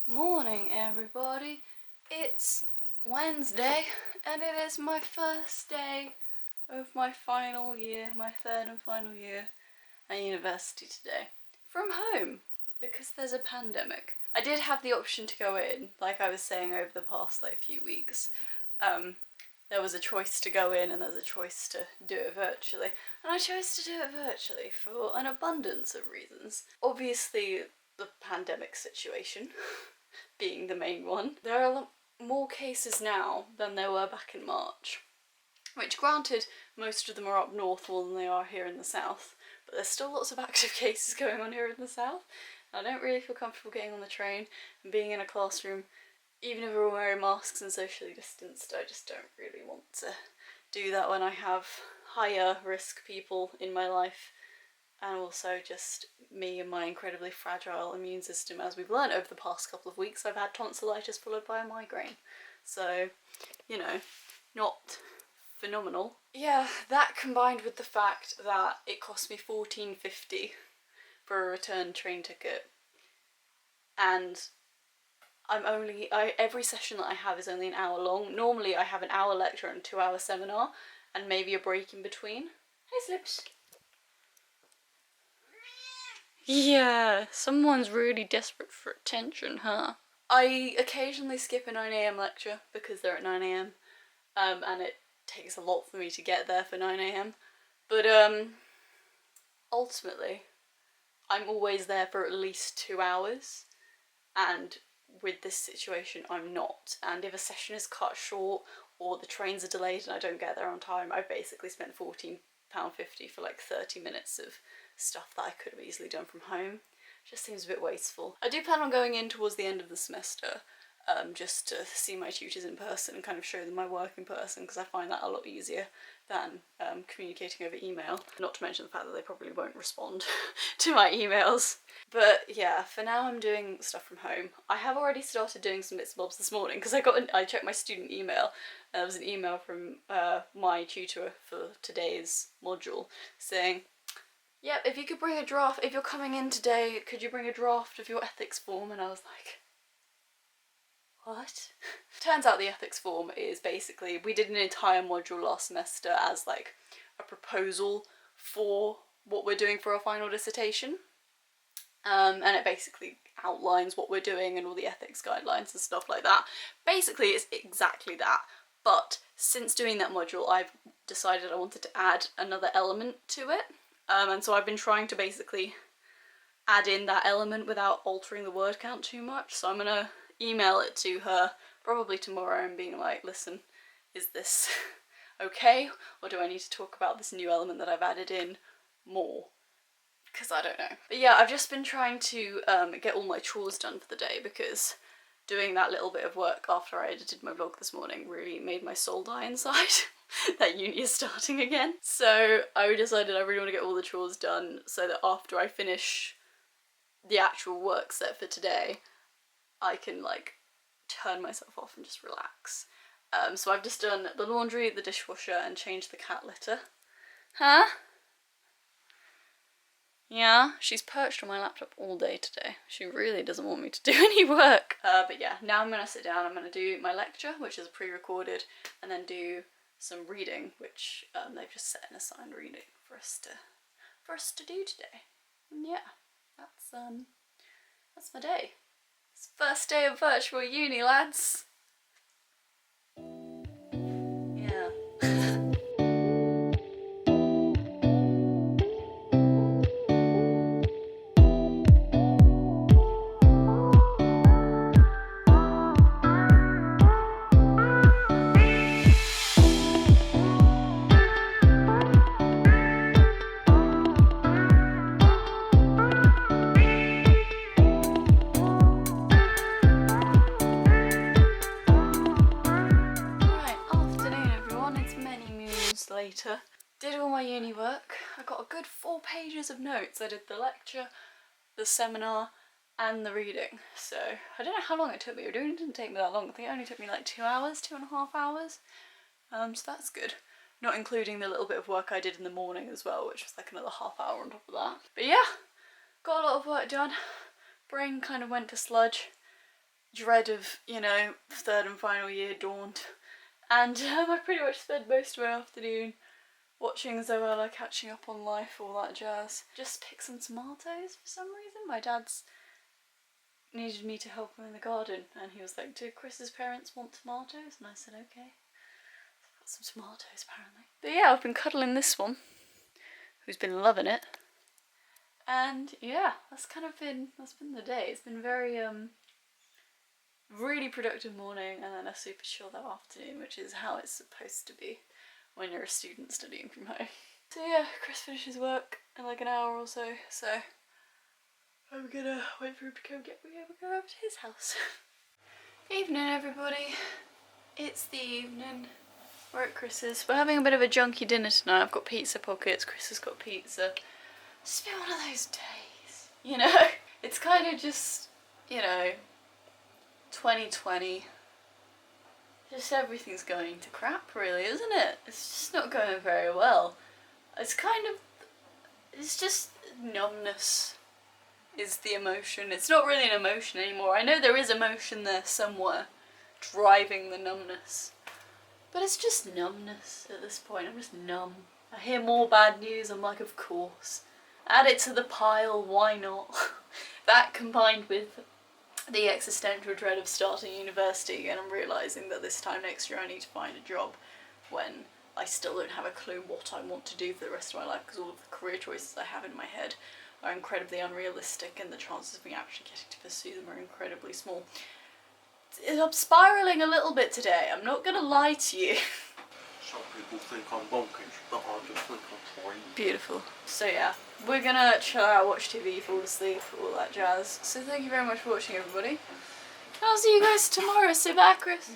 Morning everybody, it's Wednesday and it is my first day of my final year, my third and final year at university today. From home, because there's a pandemic. I did have the option to go in, like I was saying over the past few weeks. There was a choice to go in and there's a choice to do it virtually. And I chose to do it virtually for an abundance of reasons. Obviously the pandemic situation being the main one. There are a lot more cases now than there were back in March, which granted most of them are up north more than they are here in the south, but there's still lots of active cases going on here in the south. I don't really feel comfortable getting on the train and being in a classroom, even if we're all wearing masks and socially distanced. I just don't really want to do that when I have higher risk people in my life, and also just me and my incredibly fragile immune system. As we've learned over the past couple of weeks, I've had tonsillitis followed by a migraine. So, you know, not phenomenal. Yeah, that combined with the fact that it cost me $14.50 for a return train ticket, and every session that I have is only an hour long. Normally I have an hour lecture and 2-hour seminar, and maybe a break in between. Hey Slips. Yeah, someone's really desperate for attention, huh? I occasionally skip a 9 AM lecture because they're at 9 AM, and it takes a lot for me to get there for 9 AM. But ultimately, I'm always there for at least 2 hours, and with this situation I'm not. And if a session is cut short or the trains are delayed and I don't get there on time, I've basically spent £14.50 for 30 minutes of stuff that I could have easily done from home. Just seems a bit wasteful. I do plan on going in towards the end of the semester, just to see my tutors in person and kind of show them my work in person, because I find that a lot easier than communicating over email. Not to mention the fact that they probably won't respond to my emails. But yeah, for now I'm doing stuff from home. I have already started doing some bits and bobs this morning, because I checked my student email, and there was an email from my tutor for today's module saying, yep, if you could bring a draft, if you're coming in today, could you bring a draft of your ethics form? And I was like, what? Turns out the ethics form is basically, we did an entire module last semester as a proposal for what we're doing for our final dissertation. And it basically outlines what we're doing and all the ethics guidelines and stuff like that. Basically, it's exactly that. But since doing that module, I've decided I wanted to add another element to it. And so I've been trying to basically add in that element without altering the word count too much. So I'm gonna email it to her probably tomorrow and being like, listen, is this okay? Or do I need to talk about this new element that I've added in more? Because I don't know. But yeah, I've just been trying to get all my chores done for the day, because doing that little bit of work after I edited my vlog this morning really made my soul die inside. That uni is starting again. So I decided I really want to get all the chores done so that after I finish the actual work set for today, I can turn myself off and just relax. So I've just done the laundry, the dishwasher, and changed the cat litter. Huh? Yeah, she's perched on my laptop all day today. She really doesn't want me to do any work. But yeah, now I'm gonna sit down, I'm gonna do my lecture, which is pre-recorded, and then do some reading, which they've just set an assigned reading for us to do today. And yeah, that's my day. It's first day of virtual uni, lads. Yeah. Later. Did all my uni work. I got a good 4 pages of notes. I did the lecture, the seminar, and the reading. So I don't know how long it took me. It didn't take me that long. I think it only took me 2 hours, 2.5 hours. So that's good. Not including the little bit of work I did in the morning as well, which was another half hour on top of that. But yeah, got a lot of work done. Brain kind of went to sludge. dread of, you know, third and final year dawned. And I pretty much spent most of my afternoon watching Zoella, catching up on life, all that jazz. Just picked some tomatoes for some reason. My dad's needed me to help him in the garden, and he was like, do Chris's parents want tomatoes? And I said, okay. So I've got some tomatoes apparently. But yeah, I've been cuddling this one, who's been loving it. And yeah, that's been the day. It's been very really productive morning and then a super chill that afternoon, which is how it's supposed to be when you're a student studying from home. So yeah, Chris finishes work in like an hour or so, so I'm gonna wait for him to come get me and we'll go over to his house. Evening everybody, it's the evening. We're at Chris's. We're having a bit of a junky dinner tonight. I've got pizza pockets, Chris has got pizza. It's been one of those days, you know? It's kind of just, you know, 2020. Just everything's going to crap really, isn't it? It's just not going very well. It's just numbness is the emotion. It's not really an emotion anymore. I know there is emotion there somewhere driving the numbness. But it's just numbness at this point. I'm just numb. I hear more bad news, I'm like, of course. Add it to the pile, why not? That combined with the existential dread of starting university, and I'm realising that this time next year I need to find a job when I still don't have a clue what I want to do for the rest of my life, because all of the career choices I have in my head are incredibly unrealistic and the chances of me actually getting to pursue them are incredibly small. I'm spiralling a little bit today, I'm not gonna lie to you. Some people think I'm bonkers, but I just think I'm crazy. Beautiful. So yeah, we're gonna chill out, watch TV, fall asleep, all that jazz. So thank you very much for watching everybody. I'll see you guys tomorrow, sit back, Chris.